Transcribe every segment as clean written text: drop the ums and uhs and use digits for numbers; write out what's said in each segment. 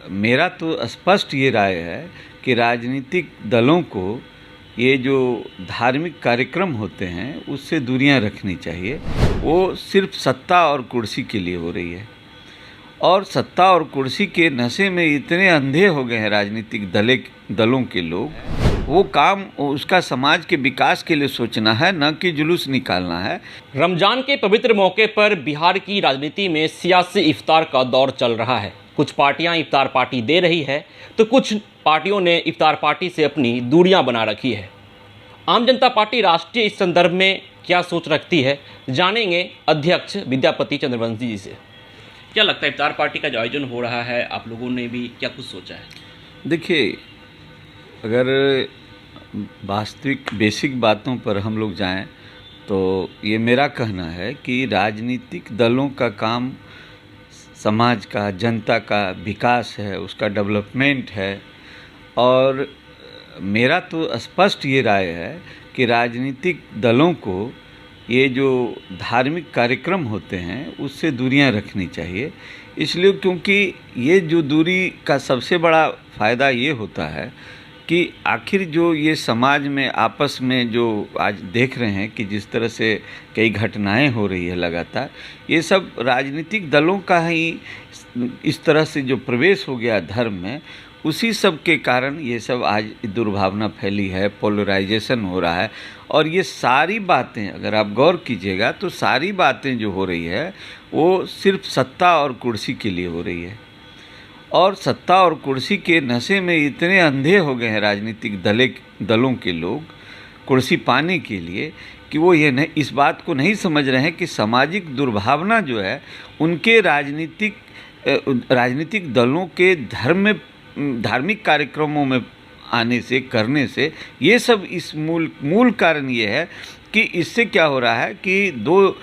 मेरा तो स्पष्ट ये राय है कि राजनीतिक दलों को ये जो धार्मिक कार्यक्रम होते हैं उससे दूरियां रखनी चाहिए। वो सिर्फ सत्ता और कुर्सी के लिए हो रही है और सत्ता और कुर्सी के नशे में इतने अंधे हो गए हैं राजनीतिक दलों के लोग। वो काम उसका समाज के विकास के लिए सोचना है, न कि जुलूस निकालना है। रमजान के पवित्र मौके पर बिहार की राजनीति में सियासी इफ्तार का दौर चल रहा है। कुछ पार्टियां इफ्तार पार्टी दे रही है तो कुछ पार्टियों ने इफ्तार पार्टी से अपनी दूरियां बना रखी है। आम जनता पार्टी राष्ट्रीय इस संदर्भ में क्या सोच रखती है, जानेंगे अध्यक्ष विद्यापति चंद्रवंशी जी से। क्या लगता है इफ्तार पार्टी का जो आयोजन हो रहा है, आप लोगों ने भी क्या कुछ सोचा है? देखिए, अगर वास्तविक बेसिक बातों पर हम लोग जाएं तो ये मेरा कहना है कि राजनीतिक दलों का काम समाज का, जनता का विकास है, उसका डेवलपमेंट है। और मेरा तो स्पष्ट ये राय है कि राजनीतिक दलों को ये जो धार्मिक कार्यक्रम होते हैं उससे दूरियां रखनी चाहिए। इसलिए क्योंकि ये जो दूरी का सबसे बड़ा फ़ायदा ये होता है कि आखिर जो ये समाज में आपस में जो आज देख रहे हैं कि जिस तरह से कई घटनाएं हो रही है लगातार, ये सब राजनीतिक दलों का ही इस तरह से जो प्रवेश हो गया धर्म में, उसी सब के कारण ये सब आज दुर्भावना फैली है, पोलराइजेशन हो रहा है। और ये सारी बातें अगर आप गौर कीजिएगा तो सारी बातें जो हो रही है वो सिर्फ सत्ता और कुर्सी के लिए हो रही है और सत्ता और कुर्सी के नशे में इतने अंधे हो गए हैं राजनीतिक दलों के लोग कुर्सी पाने के लिए कि वो ये नहीं, इस बात को नहीं समझ रहे हैं कि सामाजिक दुर्भावना जो है उनके राजनीतिक दलों के धार्मिक कार्यक्रमों में आने से, करने से, ये सब इस मूल कारण ये है कि इससे क्या हो रहा है कि दो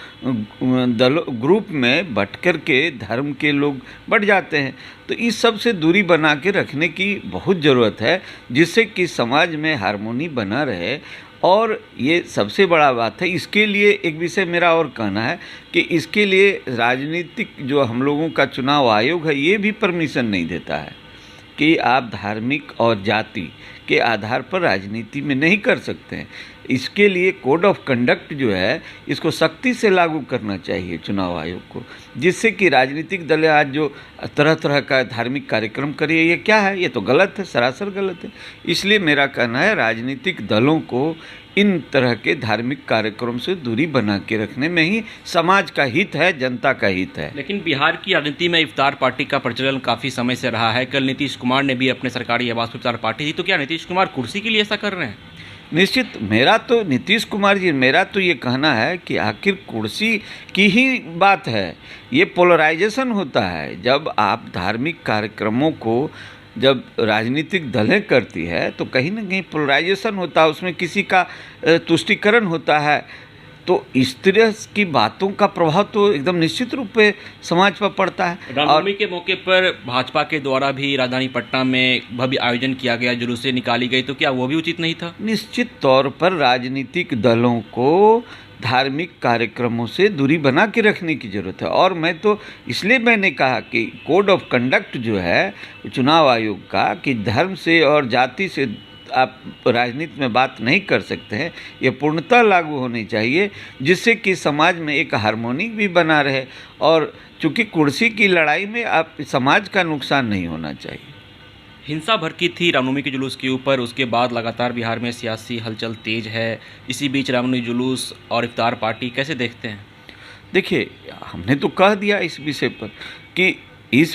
ग्रुप में बट कर के धर्म के लोग बढ़ जाते हैं। तो इस सब से दूरी बना के रखने की बहुत ज़रूरत है जिससे कि समाज में हार्मोनी बना रहे। और ये सबसे बड़ा बात है, इसके लिए एक विषय मेरा और कहना है कि इसके लिए राजनीतिक जो हम लोगों का चुनाव आयोग है ये भी परमिशन नहीं देता है कि आप धार्मिक और जाति के आधार पर राजनीति में नहीं कर सकते हैं। इसके लिए कोड ऑफ कंडक्ट जो है इसको सख्ती से लागू करना चाहिए चुनाव आयोग को, जिससे कि राजनीतिक दल आज जो तरह तरह का धार्मिक कार्यक्रम करिए, ये क्या है? ये तो गलत है, सरासर गलत है। इसलिए मेरा कहना है राजनीतिक दलों को इन तरह के धार्मिक कार्यक्रम से दूरी बना के रखने में ही समाज का हित है, जनता का हित है। लेकिन बिहार की राजनीति में इफ्तार पार्टी का प्रचलन काफ़ी समय से रहा है। कल नीतीश कुमार ने भी अपने सरकारी आवास पर इफ्तार पार्टी दी, तो क्या नीतीश कुमार कुर्सी के लिए ऐसा कर रहे हैं? निश्चित, नीतीश कुमार जी, मेरा तो ये कहना है कि आखिर कुर्सी की ही बात है। ये पोलराइजेशन होता है जब आप धार्मिक कार्यक्रमों को जब राजनीतिक दलें करती है तो कहीं ना कहीं पोलराइजेशन होता है, उसमें किसी का तुष्टीकरण होता है। तो इस तरह की बातों का प्रभाव तो एकदम निश्चित रूप पे समाज पर पड़ता है। रामनवमी के मौके पर भाजपा के द्वारा भी राजधानी पटना में भव्य आयोजन किया गया, जुलूसें निकाली गई, तो क्या वो भी उचित नहीं था? निश्चित तौर पर राजनीतिक दलों को धार्मिक कार्यक्रमों से दूरी बना के रखने की ज़रूरत है। और मैं तो इसलिए मैंने कहा कि कोड ऑफ कंडक्ट जो है चुनाव आयोग का, कि धर्म से और जाति से आप राजनीति में बात नहीं कर सकते हैं, ये पूर्णतः लागू होनी चाहिए, जिससे कि समाज में एक हार्मोनी भी बना रहे। और चूँकि कुर्सी की लड़ाई में आप समाज का नुकसान नहीं होना चाहिए। हिंसा भड़की थी रामनवमी के जुलूस के ऊपर, उसके बाद लगातार बिहार में सियासी हलचल तेज है। इसी बीच रामनवमी जुलूस और इफ्तार पार्टी कैसे देखते हैं? देखिए, हमने तो कह दिया इस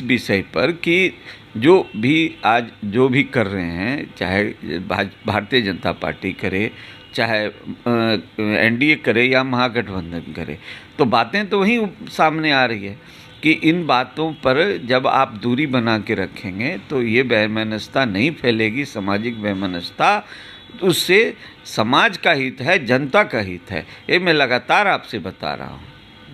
विषय पर कि जो भी आज जो भी कर रहे हैं, चाहे भारतीय जनता पार्टी करे, चाहे एनडीए करे या महागठबंधन करे, तो बातें तो वहीं सामने आ रही है कि इन बातों पर जब आप दूरी बना के रखेंगे तो ये वैमनस्यता नहीं फैलेगी, सामाजिक वैमनस्यता। उससे समाज का हित है, जनता का हित है, ये मैं लगातार आपसे बता रहा हूँ।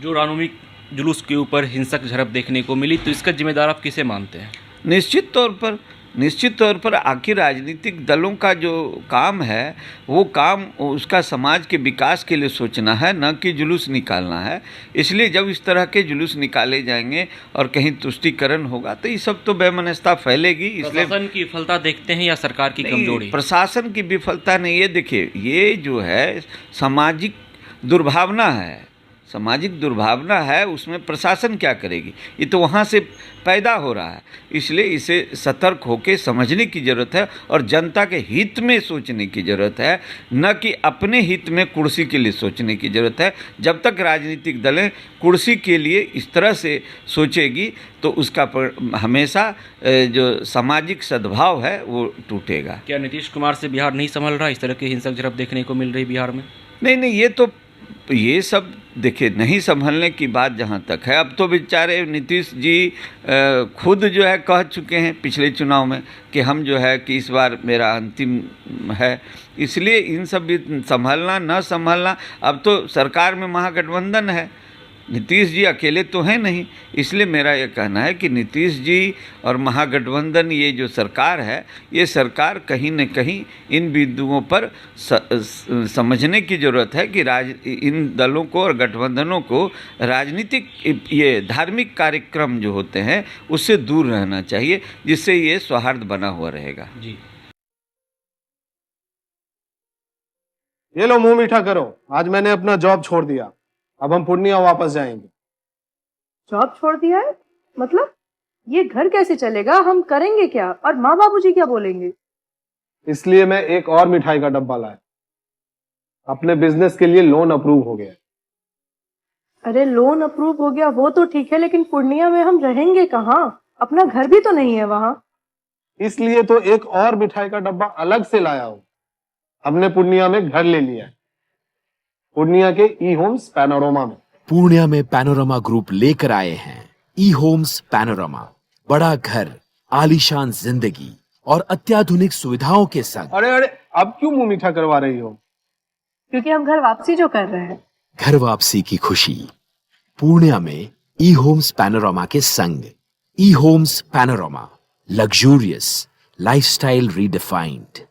जो रामनवमी जुलूस के ऊपर हिंसक झड़प देखने को मिली, तो इसका जिम्मेदार आप किसे मानते हैं? निश्चित तौर पर निश्चित तौर पर आखिर राजनीतिक दलों का जो काम है वो काम उसका समाज के विकास के लिए सोचना है, न कि जुलूस निकालना है। इसलिए जब इस तरह के जुलूस निकाले जाएंगे और कहीं तुष्टीकरण होगा तो ये सब तो वैमनस्यता फैलेगी। इसलिए प्रशासन की विफलता देखते हैं या सरकार की कमजोरी? प्रशासन की विफलता नहीं, ये देखिए ये जो है सामाजिक दुर्भावना है, सामाजिक दुर्भावना है, उसमें प्रशासन क्या करेगी? ये तो वहाँ से पैदा हो रहा है। इसलिए इसे सतर्क होकर समझने की ज़रूरत है और जनता के हित में सोचने की ज़रूरत है, न कि अपने हित में कुर्सी के लिए सोचने की ज़रूरत है। जब तक राजनीतिक दलें कुर्सी के लिए इस तरह से सोचेगी तो उसका हमेशा जो सामाजिक सद्भाव है वो टूटेगा। क्या नीतीश कुमार से बिहार नहीं संभल रहा? इस तरह की हिंसक झड़प देखने को मिल रही बिहार में? नहीं, ये सब देखिए नहीं संभलने की बात जहाँ तक है, अब तो बेचारे नीतीश जी खुद जो है कह चुके हैं पिछले चुनाव में कि हम जो है कि इस बार मेरा अंतिम है। इसलिए इन सब भी संभलना न संभलना, अब तो सरकार में महागठबंधन है, नीतीश जी अकेले तो हैं नहीं। इसलिए मेरा ये कहना है कि नीतीश जी और महागठबंधन ये जो सरकार है, ये सरकार कहीं न कहीं इन बिंदुओं पर समझने की ज़रूरत है कि इन दलों को और गठबंधनों को राजनीतिक ये धार्मिक कार्यक्रम जो होते हैं उससे दूर रहना चाहिए, जिससे ये सौहार्द बना हुआ रहेगा। जी, ये लो मुंह मीठा करो, आज मैंने अपना जॉब छोड़ दिया, अब हम पूर्णिया वापस जाएंगे। जॉब छोड़ दिया है? मतलब ये घर कैसे चलेगा? हम करेंगे क्या? और माँ बाबूजी क्या बोलेंगे? इसलिए मैं एक और मिठाई का डब्बा लाया, अपने बिजनेस के लिए लोन अप्रूव हो गया। अरे लोन अप्रूव हो गया वो तो ठीक है, लेकिन पूर्णिया में हम रहेंगे कहाँ? अपना घर भी तो नहीं है वहाँ। इसलिए तो एक और मिठाई का डब्बा अलग से लाया हूँ। हमने पूर्णिया में घर ले लिया है, पूर्णिया के ई होम्स पैनोरमा में। पूर्णिया में पैनोरमा ग्रुप लेकर आए हैं ई होम्स पैनोरमा, बड़ा घर, आलीशान जिंदगी और अत्याधुनिक सुविधाओं के संग। अरे अब क्यों मुंह मीठा करवा रही हो? क्योंकि हम घर वापसी जो कर रहे हैं। घर वापसी की खुशी पूर्णिया में ई होम्स पैनोरमा के संग। ई Homes Panorama, luxurious lifestyle redefined.